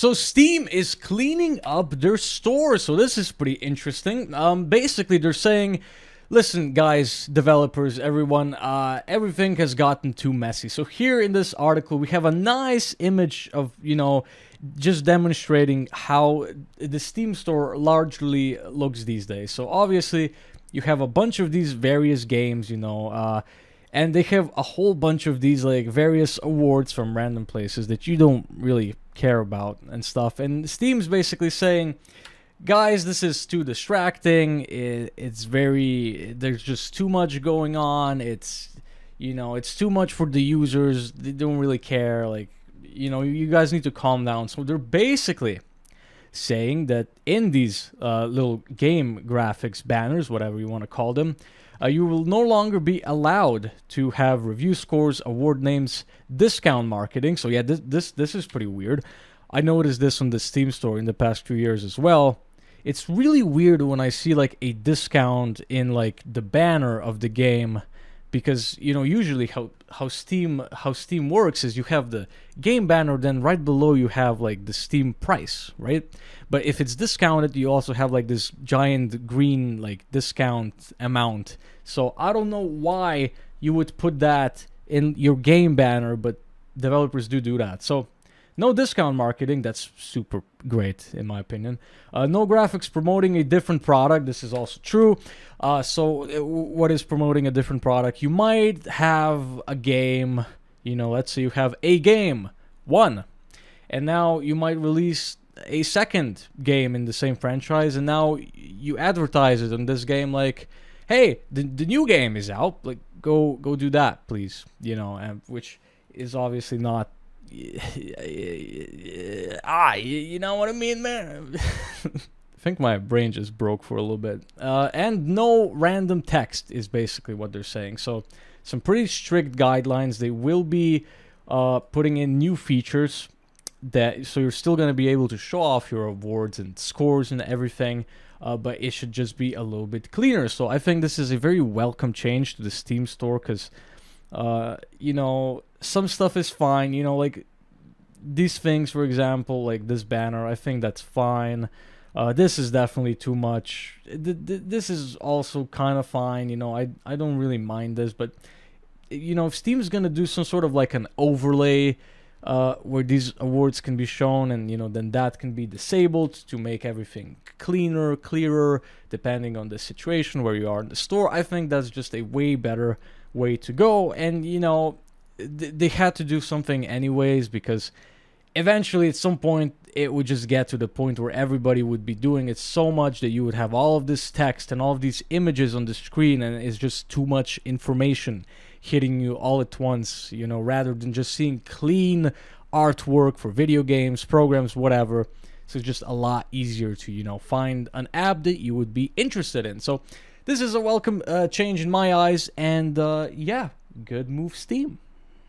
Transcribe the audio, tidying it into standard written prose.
So Steam is cleaning up their store, so this is pretty interesting. Basically, they're saying, listen, guys, developers, everyone, everything has gotten too messy. So here in this article, we have a nice image of, just demonstrating how the Steam store largely looks these days. So obviously, you have a bunch of these various games, and they have a whole bunch of these like various awards from random places that you don't really care about and stuff. And Steam's basically saying, guys, this is too distracting. There's just too much going on. It's too much for the users. They don't really care. Like, you guys need to calm down. So they're basically saying that in these little game graphics banners, whatever you want to call them, you will no longer be allowed to have review scores, award names, discount marketing. So yeah, this is pretty weird. I noticed this on the Steam store in the past few years as well. It's really weird when I see like a discount in like the banner of the game, because usually how Steam works is you have the game banner, then right below you have like the Steam price, right? But if it's discounted, you also have like this giant green like discount amount. So I don't know why you would put that in your game banner, but developers do that. So no discount marketing. That's super great in my opinion. No graphics promoting a different product. This is also true. What is promoting a different product? You might have a game, let's say you have a game, one, and now you might release a second game in the same franchise, and now you advertise it on this game like, hey, the new game is out, like go do that, please, and which is obviously not you know what I mean, man. I think my brain just broke for a little bit. And no random text is basically what they're saying. So some pretty strict guidelines. They will be putting in new features so you're still going to be able to show off your awards and scores and everything, but it should just be a little bit cleaner. So I think this is a very welcome change to the Steam store, because some stuff is fine, like these things, for example, like this banner, I think that's fine. This is definitely too much. This is also kind of fine, I don't really mind this, but if Steam's gonna do some sort of like an overlay where these awards can be shown, and then that can be disabled to make everything clearer, depending on the situation where you are in the store, I think that's just a way better way to go. And they had to do something anyways, because eventually at some point it would just get to the point where everybody would be doing it so much that you would have all of this text and all of these images on the screen, and it's just too much information hitting you all at once, rather than just seeing clean artwork for video games, programs, whatever. So it's just a lot easier to find an app that you would be interested in. So this is a welcome change in my eyes, and yeah, good move, Steam.